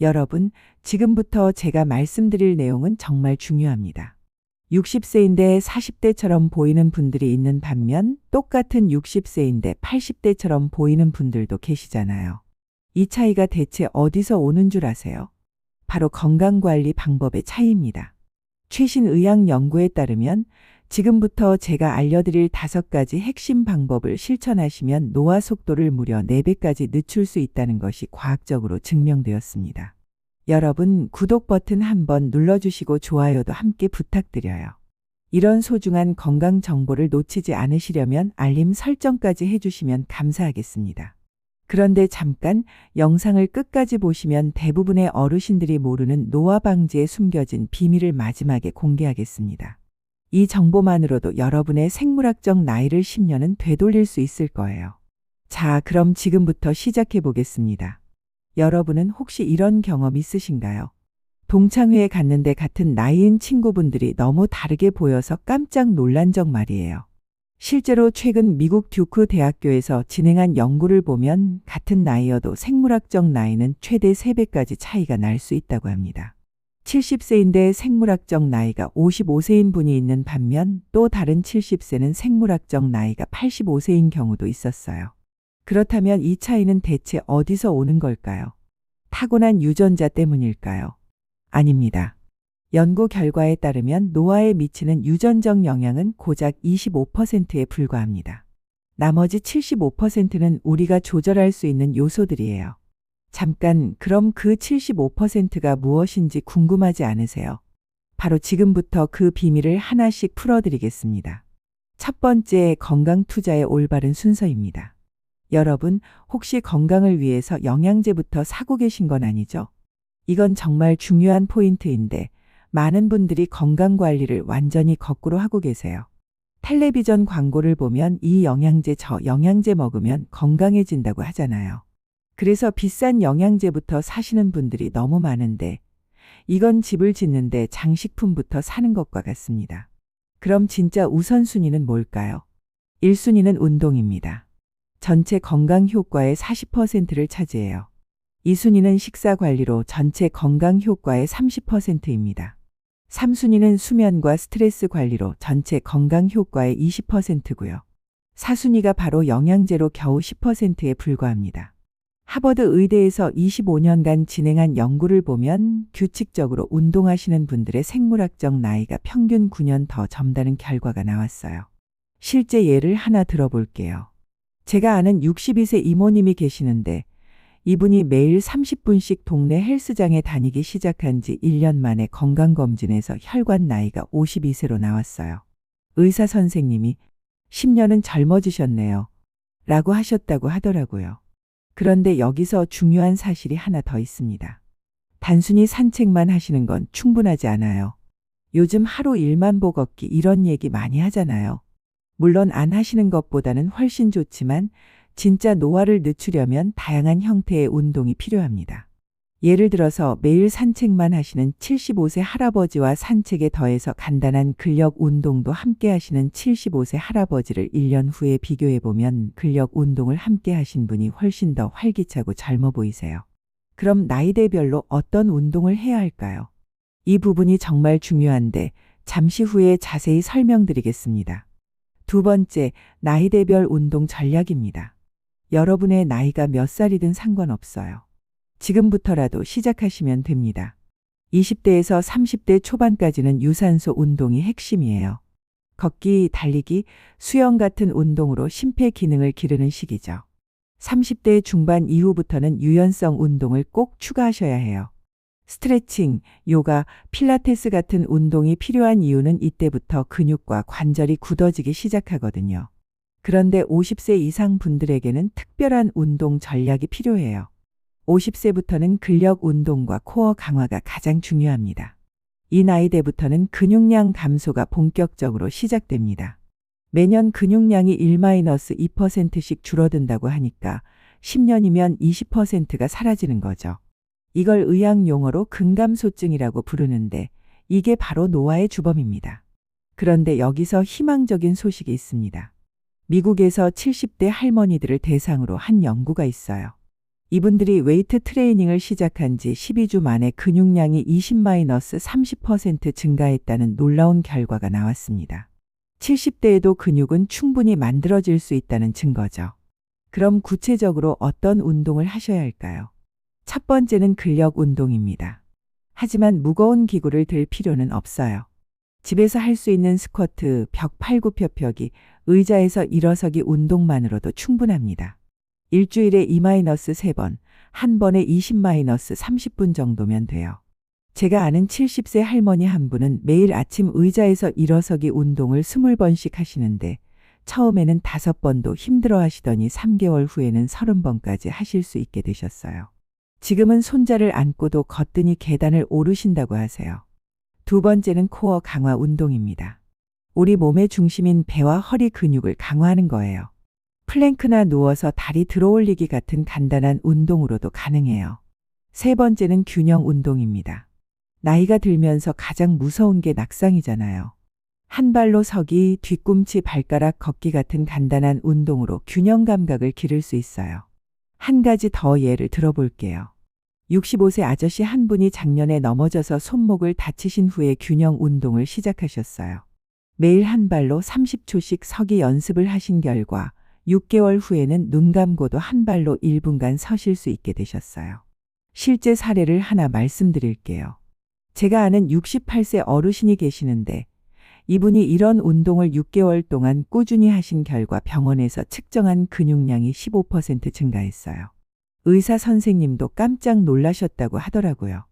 여러분, 지금부터 제가 말씀드릴 내용은 정말 중요합니다. 60세인데 40대처럼 보이는 분들이 있는 반면 똑같은 60세인데 80대처럼 보이는 분들도 계시잖아요. 이 차이가 대체 어디서 오는 줄 아세요? 바로 건강관리 방법의 차이입니다. 최신 의학 연구에 따르면 지금부터 제가 알려드릴 5가지 핵심 방법을 실천하시면 노화 속도를 무려 4배까지 늦출 수 있다는 것이 과학적으로 증명되었습니다. 여러분, 구독 버튼 한번 눌러주시고 좋아요도 함께 부탁드려요. 이런 소중한 건강 정보를 놓치지 않으시려면 알림 설정까지 해주시면 감사하겠습니다. 그런데 잠깐 영상을 끝까지 보시면 대부분의 어르신들이 모르는 노화 방지에 숨겨진 비밀을 마지막에 공개하겠습니다. 이 정보만으로도 여러분의 생물학적 나이를 10년은 되돌릴 수 있을 거예요. 자, 그럼 지금부터 시작해 보겠습니다. 여러분은 혹시 이런 경험 있으신가요? 동창회에 갔는데 같은 나이인 친구분들이 너무 다르게 보여서 깜짝 놀란 적 말이에요. 실제로 최근 미국 듀크 대학교에서 진행한 연구를 보면 같은 나이여도 생물학적 나이는 최대 3배까지 차이가 날 수 있다고 합니다. 70세인데 생물학적 나이가 55세인 분이 있는 반면 또 다른 70세는 생물학적 나이가 85세인 경우도 있었어요. 그렇다면 이 차이는 대체 어디서 오는 걸까요? 타고난 유전자 때문일까요? 아닙니다. 연구 결과에 따르면 노화에 미치는 유전적 영향은 고작 25%에 불과합니다. 나머지 75%는 우리가 조절할 수 있는 요소들이에요. 잠깐, 그럼 그 75%가 무엇인지 궁금하지 않으세요? 바로 지금부터 그 비밀을 하나씩 풀어드리겠습니다. 첫 번째, 건강 투자의 올바른 순서입니다. 여러분, 혹시 건강을 위해서 영양제부터 사고 계신 건 아니죠? 이건 정말 중요한 포인트인데 많은 분들이 건강관리를 완전히 거꾸로 하고 계세요. 텔레비전 광고를 보면 이 영양제 저 영양제 먹으면 건강해진다고 하잖아요. 그래서 비싼 영양제부터 사시는 분들이 너무 많은데 이건 집을 짓는데 장식품부터 사는 것과 같습니다. 그럼 진짜 우선순위는 뭘까요? 1순위는 운동입니다. 전체 건강 효과의 40%를 차지해요. 2순위는 식사 관리로 전체 건강 효과의 30%입니다. 3순위는 수면과 스트레스 관리로 전체 건강 효과의 20%고요. 4순위가 바로 영양제로 겨우 10%에 불과합니다. 하버드 의대에서 25년간 진행한 연구를 보면 규칙적으로 운동하시는 분들의 생물학적 나이가 평균 9년 더 젊다는 결과가 나왔어요. 실제 예를 하나 들어볼게요. 제가 아는 62세 이모님이 계시는데 이분이 매일 30분씩 동네 헬스장에 다니기 시작한 지 1년 만에 건강검진에서 혈관 나이가 52세로 나왔어요. 의사 선생님이 10년은 젊어지셨네요. 라고 하셨다고 하더라고요. 그런데 여기서 중요한 사실이 하나 더 있습니다. 단순히 산책만 하시는 건 충분하지 않아요. 요즘 하루 1만 보 걷기 이런 얘기 많이 하잖아요. 물론 안 하시는 것보다는 훨씬 좋지만 진짜 노화를 늦추려면 다양한 형태의 운동이 필요합니다. 예를 들어서 매일 산책만 하시는 75세 할아버지와 산책에 더해서 간단한 근력 운동도 함께 하시는 75세 할아버지를 1년 후에 비교해보면 근력 운동을 함께 하신 분이 훨씬 더 활기차고 젊어 보이세요. 그럼 나이대별로 어떤 운동을 해야 할까요? 이 부분이 정말 중요한데 잠시 후에 자세히 설명드리겠습니다. 두 번째, 나이대별 운동 전략입니다. 여러분의 나이가 몇 살이든 상관없어요. 지금부터라도 시작하시면 됩니다. 20대에서 30대 초반까지는 유산소 운동이 핵심이에요. 걷기, 달리기, 수영 같은 운동으로 심폐 기능을 기르는 시기죠. 30대 중반 이후부터는 유연성 운동을 꼭 추가하셔야 해요. 스트레칭, 요가, 필라테스 같은 운동이 필요한 이유는 이때부터 근육과 관절이 굳어지기 시작하거든요. 그런데 50세 이상 분들에게는 특별한 운동 전략이 필요해요. 50세부터는 근력 운동과 코어 강화가 가장 중요합니다. 이 나이대부터는 근육량 감소가 본격적으로 시작됩니다. 매년 근육량이 1-2%씩 줄어든다고 하니까 10년이면 20%가 사라지는 거죠. 이걸 의학 용어로 근감소증이라고 부르는데 이게 바로 노화의 주범입니다. 그런데 여기서 희망적인 소식이 있습니다. 미국에서 70대 할머니들을 대상으로 한 연구가 있어요. 이분들이 웨이트 트레이닝을 시작한 지 12주 만에 근육량이 20-30% 증가했다는 놀라운 결과가 나왔습니다. 70대에도 근육은 충분히 만들어질 수 있다는 증거죠. 그럼 구체적으로 어떤 운동을 하셔야 할까요? 첫 번째는 근력 운동입니다. 하지만 무거운 기구를 들 필요는 없어요. 집에서 할 수 있는 스쿼트, 벽 팔굽혀펴기, 의자에서 일어서기 운동만으로도 충분합니다. 일주일에 2-3번, 한 번에 20-30분 정도면 돼요. 제가 아는 70세 할머니 한 분은 매일 아침 의자에서 일어서기 운동을 20번씩 하시는데 처음에는 5번도 힘들어 하시더니 3개월 후에는 30번까지 하실 수 있게 되셨어요. 지금은 손자를 안고도 거뜬히 계단을 오르신다고 하세요. 두 번째는 코어 강화 운동입니다. 우리 몸의 중심인 배와 허리 근육을 강화하는 거예요. 플랭크나 누워서 다리 들어올리기 같은 간단한 운동으로도 가능해요. 세 번째는 균형 운동입니다. 나이가 들면서 가장 무서운 게 낙상이잖아요. 한 발로 서기, 뒤꿈치 발가락 걷기 같은 간단한 운동으로 균형 감각을 기를 수 있어요. 한 가지 더 예를 들어볼게요. 65세 아저씨 한 분이 작년에 넘어져서 손목을 다치신 후에 균형 운동을 시작하셨어요. 매일 한 발로 30초씩 서기 연습을 하신 결과 6개월 후에는 눈 감고도 한 발로 1분간 서실 수 있게 되셨어요. 실제 사례를 하나 말씀드릴게요. 제가 아는 68세 어르신이 계시는데 이분이 이런 운동을 6개월 동안 꾸준히 하신 결과 병원에서 측정한 근육량이 15% 증가했어요. 의사 선생님도 깜짝 놀라셨다고 하더라고요.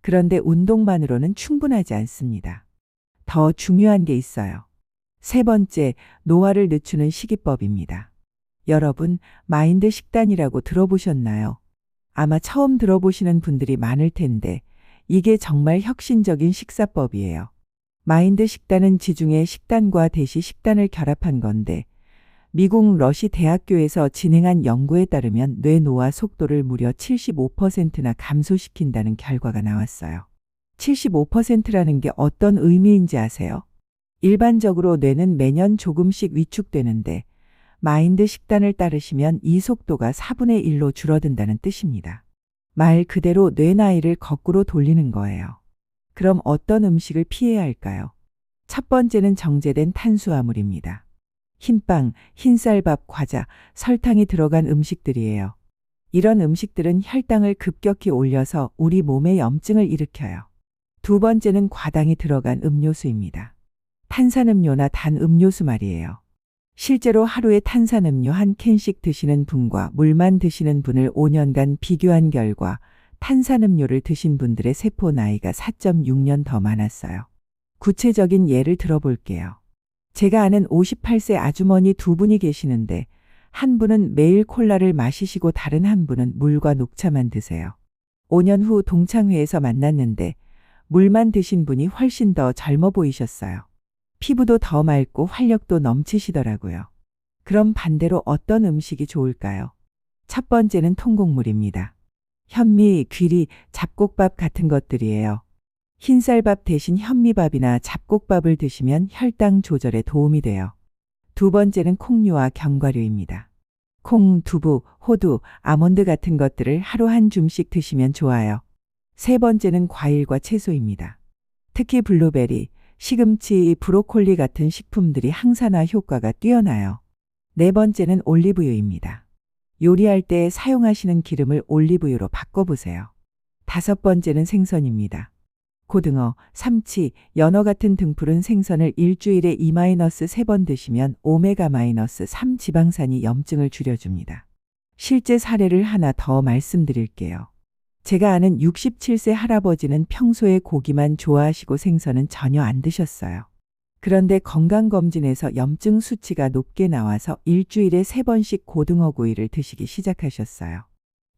그런데 운동만으로는 충분하지 않습니다. 더 중요한 게 있어요. 세 번째, 노화를 늦추는 식이법입니다. 여러분, 마인드 식단이라고 들어보셨나요? 아마 처음 들어보시는 분들이 많을 텐데 이게 정말 혁신적인 식사법이에요. 마인드 식단은 지중해 식단과 대시 식단을 결합한 건데 미국 러시 대학교에서 진행한 연구에 따르면 뇌 노화 속도를 무려 75%나 감소시킨다는 결과가 나왔어요. 75%라는 게 어떤 의미인지 아세요? 일반적으로 뇌는 매년 조금씩 위축되는데 마인드 식단을 따르시면 이 속도가 4분의 1로 줄어든다는 뜻입니다. 말 그대로 뇌 나이를 거꾸로 돌리는 거예요. 그럼 어떤 음식을 피해야 할까요? 첫 번째는 정제된 탄수화물입니다. 흰빵, 흰쌀밥, 과자, 설탕이 들어간 음식들이에요. 이런 음식들은 혈당을 급격히 올려서 우리 몸에 염증을 일으켜요. 두 번째는 과당이 들어간 음료수입니다. 탄산음료나 단 음료수 말이에요. 실제로 하루에 탄산음료 한 캔씩 드시는 분과 물만 드시는 분을 5년간 비교한 결과 탄산음료를 드신 분들의 세포 나이가 4.6년 더 많았어요. 구체적인 예를 들어볼게요. 제가 아는 58세 아주머니 두 분이 계시는데 한 분은 매일 콜라를 마시시고 다른 한 분은 물과 녹차만 드세요. 5년 후 동창회에서 만났는데 물만 드신 분이 훨씬 더 젊어 보이셨어요. 피부도 더 맑고 활력도 넘치시더라고요. 그럼 반대로 어떤 음식이 좋을까요? 첫 번째는 통곡물입니다. 현미, 귀리, 잡곡밥 같은 것들이에요. 흰쌀밥 대신 현미밥이나 잡곡밥을 드시면 혈당 조절에 도움이 돼요. 두 번째는 콩류와 견과류입니다. 콩, 두부, 호두, 아몬드 같은 것들을 하루 한 줌씩 드시면 좋아요. 세 번째는 과일과 채소입니다. 특히 블루베리, 시금치, 브로콜리 같은 식품들이 항산화 효과가 뛰어나요. 네 번째는 올리브유입니다. 요리할 때 사용하시는 기름을 올리브유로 바꿔보세요. 다섯 번째는 생선입니다. 고등어, 삼치, 연어 같은 등푸른 생선을 일주일에 2-3번 드시면 오메가-3 지방산이 염증을 줄여줍니다. 실제 사례를 하나 더 말씀드릴게요. 제가 아는 67세 할아버지는 평소에 고기만 좋아하시고 생선은 전혀 안 드셨어요. 그런데 건강검진에서 염증 수치가 높게 나와서 일주일에 3번씩 고등어 구이를 드시기 시작하셨어요.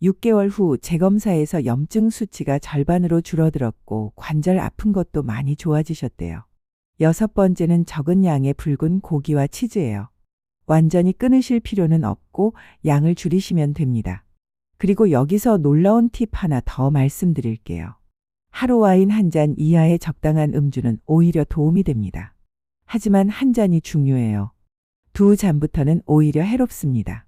6개월 후 재검사에서 염증 수치가 절반으로 줄어들었고 관절 아픈 것도 많이 좋아지셨대요. 여섯 번째는 적은 양의 붉은 고기와 치즈예요. 완전히 끊으실 필요는 없고 양을 줄이시면 됩니다. 그리고 여기서 놀라운 팁 하나 더 말씀드릴게요. 하루 와인 한 잔 이하의 적당한 음주는 오히려 도움이 됩니다. 하지만 한 잔이 중요해요. 두 잔부터는 오히려 해롭습니다.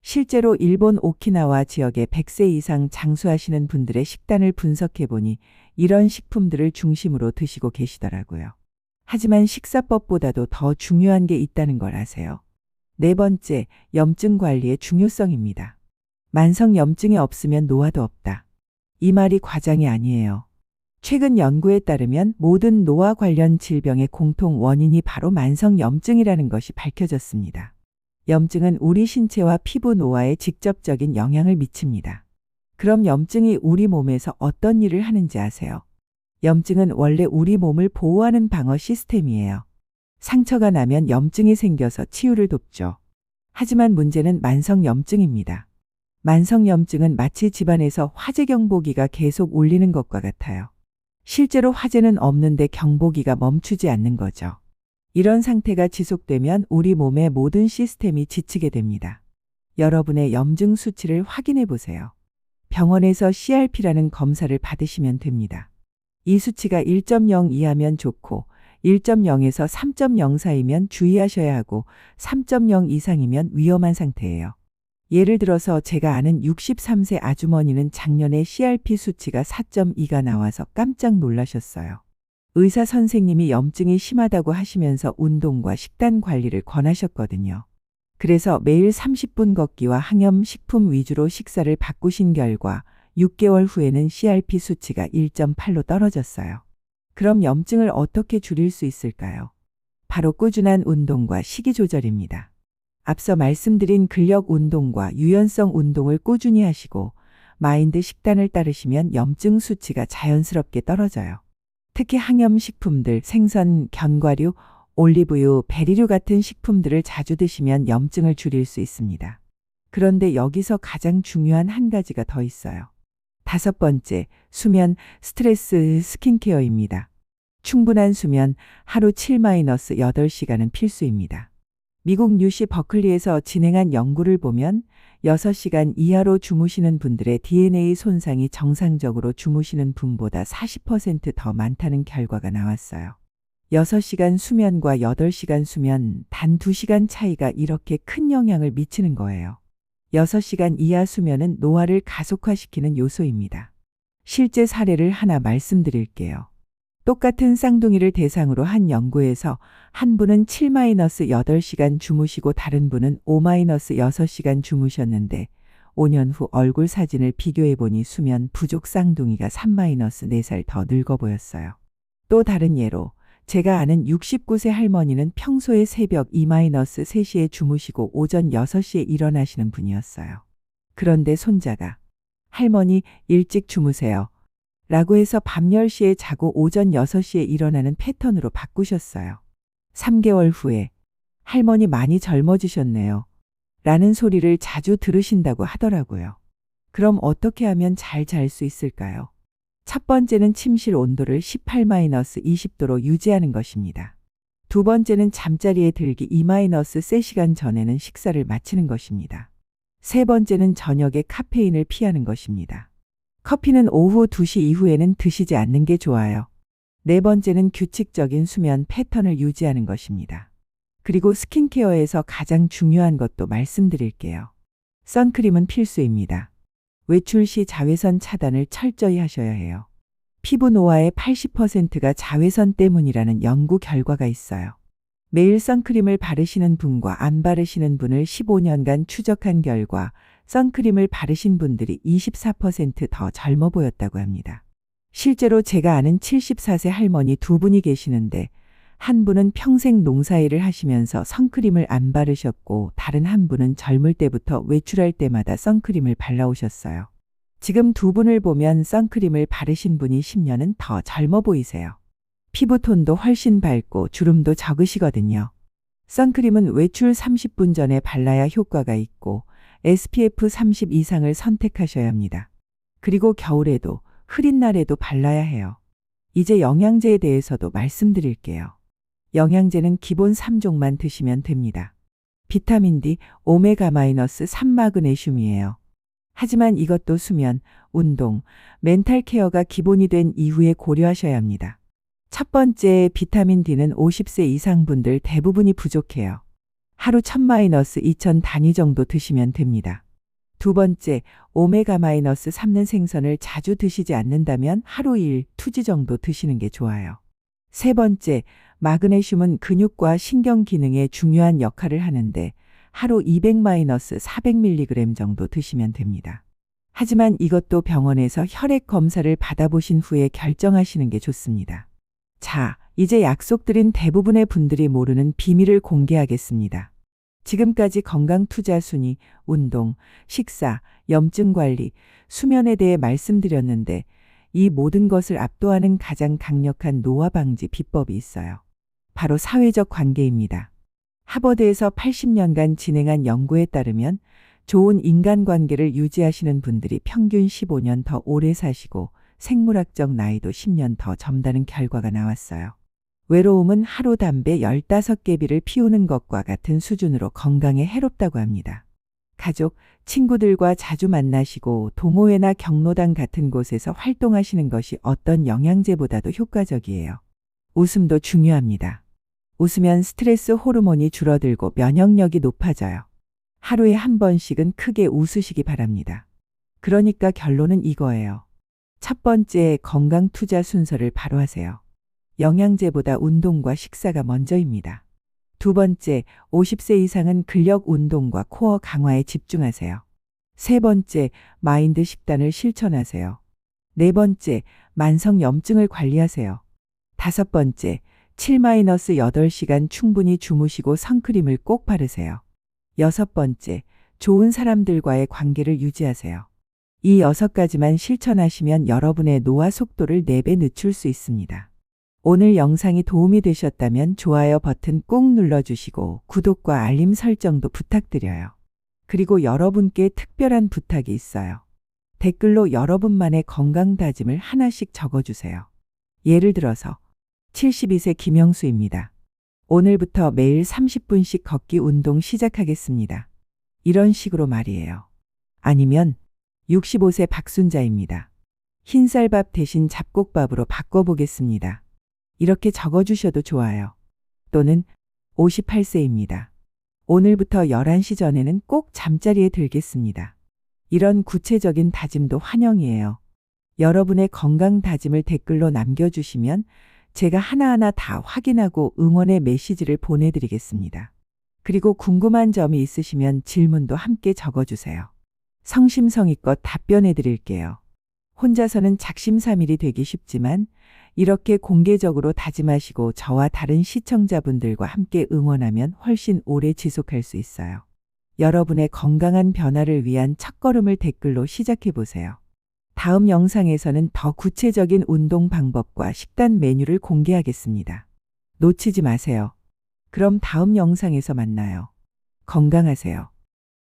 실제로 일본 오키나와 지역에 100세 이상 장수하시는 분들의 식단을 분석해 보니 이런 식품들을 중심으로 드시고 계시더라고요. 하지만 식사법보다도 더 중요한 게 있다는 걸 아세요? 네 번째, 염증 관리의 중요성입니다. 만성 염증이 없으면 노화도 없다. 이 말이 과장이 아니에요. 최근 연구에 따르면 모든 노화 관련 질병의 공통 원인이 바로 만성 염증이라는 것이 밝혀졌습니다. 염증은 우리 신체와 피부 노화에 직접적인 영향을 미칩니다. 그럼 염증이 우리 몸에서 어떤 일을 하는지 아세요? 염증은 원래 우리 몸을 보호하는 방어 시스템이에요. 상처가 나면 염증이 생겨서 치유를 돕죠. 하지만 문제는 만성 염증입니다. 만성 염증은 마치 집안에서 화재 경보기가 계속 울리는 것과 같아요. 실제로 화재는 없는데 경보기가 멈추지 않는 거죠. 이런 상태가 지속되면 우리 몸의 모든 시스템이 지치게 됩니다. 여러분의 염증 수치를 확인해 보세요. 병원에서 CRP라는 검사를 받으시면 됩니다. 이 수치가 1.0 이하면 좋고 1.0에서 3.0 사이면 주의하셔야 하고 3.0 이상이면 위험한 상태예요. 예를 들어서 제가 아는 63세 아주머니는 작년에 CRP 수치가 4.2가 나와서 깜짝 놀라셨어요. 의사 선생님이 염증이 심하다고 하시면서 운동과 식단 관리를 권하셨거든요. 그래서 매일 30분 걷기와 항염 식품 위주로 식사를 바꾸신 결과 6개월 후에는 CRP 수치가 1.8로 떨어졌어요. 그럼 염증을 어떻게 줄일 수 있을까요? 바로 꾸준한 운동과 식이 조절입니다. 앞서 말씀드린 근력 운동과 유연성 운동을 꾸준히 하시고 마인드 식단을 따르시면 염증 수치가 자연스럽게 떨어져요. 특히 항염 식품들, 생선, 견과류, 올리브유, 베리류 같은 식품들을 자주 드시면 염증을 줄일 수 있습니다. 그런데 여기서 가장 중요한 한 가지가 더 있어요. 5번째, 수면, 스트레스, 스킨케어입니다. 충분한 수면, 하루 7-8시간은 필수입니다. 미국 뉴시 버클리에서 진행한 연구를 보면 6시간 이하로 주무시는 분들의 DNA 손상이 정상적으로 주무시는 분보다 40% 더 많다는 결과가 나왔어요. 6시간 수면과 8시간 수면, 단 2시간 차이가 이렇게 큰 영향을 미치는 거예요. 6시간 이하 수면은 노화를 가속화시키는 요소입니다. 실제 사례를 하나 말씀드릴게요. 똑같은 쌍둥이를 대상으로 한 연구에서 한 분은 7-8시간 주무시고 다른 분은 5-6시간 주무셨는데 5년 후 얼굴 사진을 비교해보니 수면 부족 쌍둥이가 3-4살 더 늙어 보였어요. 또 다른 예로 제가 아는 69세 할머니는 평소에 새벽 2-3시에 주무시고 오전 6시에 일어나시는 분이었어요. 그런데 손자가 할머니 일찍 주무세요 라고 해서 밤 10시에 자고 오전 6시에 일어나는 패턴으로 바꾸셨어요. 3개월 후에 할머니 많이 젊어지셨네요 라는 소리를 자주 들으신다고 하더라고요. 그럼 어떻게 하면 잘 잘 수 있을까요? 첫 번째는 침실 온도를 18-20도로 유지하는 것입니다. 두 번째는 잠자리에 들기 2-3시간 전에는 식사를 마치는 것입니다. 세 번째는 저녁에 카페인을 피하는 것입니다. 커피는 오후 2시 이후에는 드시지 않는 게 좋아요. 네 번째는 규칙적인 수면 패턴을 유지하는 것입니다. 그리고 스킨케어에서 가장 중요한 것도 말씀드릴게요. 선크림은 필수입니다. 외출 시 자외선 차단을 철저히 하셔야 해요. 피부 노화의 80%가 자외선 때문이라는 연구 결과가 있어요. 매일 선크림을 바르시는 분과 안 바르시는 분을 15년간 추적한 결과 선크림을 바르신 분들이 24% 더 젊어 보였다고 합니다. 실제로 제가 아는 74세 할머니 두 분이 계시는데 한 분은 평생 농사일을 하시면서 선크림을 안 바르셨고 다른 한 분은 젊을 때부터 외출할 때마다 선크림을 발라오셨어요. 지금 두 분을 보면 선크림을 바르신 분이 10년은 더 젊어 보이세요. 피부톤도 훨씬 밝고 주름도 적으시거든요. 선크림은 외출 30분 전에 발라야 효과가 있고 SPF 30 이상을 선택하셔야 합니다. 그리고 겨울에도 흐린 날에도 발라야 해요. 이제 영양제에 대해서도 말씀드릴게요. 영양제는 기본 3종만 드시면 됩니다. 비타민 D, 오메가-3 마그네슘이에요. 하지만 이것도 수면, 운동, 멘탈 케어가 기본이 된 이후에 고려하셔야 합니다. 첫 번째, 비타민 D는 50세 이상 분들 대부분이 부족해요. 하루 1000-2000 단위 정도 드시면 됩니다. 두 번째, 오메가-3는 생선을 자주 드시지 않는다면 하루 1, 2지 정도 드시는 게 좋아요. 세 번째, 마그네슘은 근육과 신경 기능에 중요한 역할을 하는데 하루 200-400mg 정도 드시면 됩니다. 하지만 이것도 병원에서 혈액 검사를 받아보신 후에 결정하시는 게 좋습니다. 자, 이제 약속드린 대부분의 분들이 모르는 비밀을 공개하겠습니다. 지금까지 건강 투자 순위, 운동, 식사, 염증 관리, 수면에 대해 말씀드렸는데 이 모든 것을 압도하는 가장 강력한 노화 방지 비법이 있어요. 바로 사회적 관계입니다. 하버드에서 80년간 진행한 연구에 따르면 좋은 인간관계를 유지하시는 분들이 평균 15년 더 오래 사시고 생물학적 나이도 10년 더 젊다는 결과가 나왔어요. 외로움은 하루 담배 15개비를 피우는 것과 같은 수준으로 건강에 해롭다고 합니다. 가족, 친구들과 자주 만나시고 동호회나 경로당 같은 곳에서 활동하시는 것이 어떤 영양제보다도 효과적이에요. 웃음도 중요합니다. 웃으면 스트레스 호르몬이 줄어들고 면역력이 높아져요. 하루에 한 번씩은 크게 웃으시기 바랍니다. 그러니까 결론은 이거예요. 첫 번째, 건강 투자 순서를 바로 하세요. 영양제보다 운동과 식사가 먼저입니다. 두 번째, 50세 이상은 근력 운동과 코어 강화에 집중하세요. 세 번째, 마인드 식단을 실천하세요. 네 번째, 만성 염증을 관리하세요. 다섯 번째, 7-8시간 충분히 주무시고 선크림을 꼭 바르세요. 여섯 번째, 좋은 사람들과의 관계를 유지하세요. 이 6가지만 실천하시면 여러분의 노화 속도를 4배 늦출 수 있습니다. 오늘 영상이 도움이 되셨다면 좋아요 버튼 꾹 눌러주시고 구독과 알림 설정도 부탁드려요. 그리고 여러분께 특별한 부탁이 있어요. 댓글로 여러분만의 건강 다짐을 하나씩 적어주세요. 예를 들어서 72세 김영수입니다. 오늘부터 매일 30분씩 걷기 운동 시작하겠습니다. 이런 식으로 말이에요. 아니면 65세 박순자입니다. 흰쌀밥 대신 잡곡밥으로 바꿔보겠습니다. 이렇게 적어주셔도 좋아요. 또는 58세입니다. 오늘부터 11시 전에는 꼭 잠자리에 들겠습니다. 이런 구체적인 다짐도 환영이에요. 여러분의 건강 다짐을 댓글로 남겨주시면 제가 하나하나 다 확인하고 응원의 메시지를 보내드리겠습니다. 그리고 궁금한 점이 있으시면 질문도 함께 적어주세요. 성심성의껏 답변해 드릴게요. 혼자서는 작심삼일이 되기 쉽지만 이렇게 공개적으로 다짐하시고 저와 다른 시청자분들과 함께 응원하면 훨씬 오래 지속할 수 있어요. 여러분의 건강한 변화를 위한 첫걸음을 댓글로 시작해 보세요. 다음 영상에서는 더 구체적인 운동 방법과 식단 메뉴를 공개하겠습니다. 놓치지 마세요. 그럼 다음 영상에서 만나요. 건강하세요.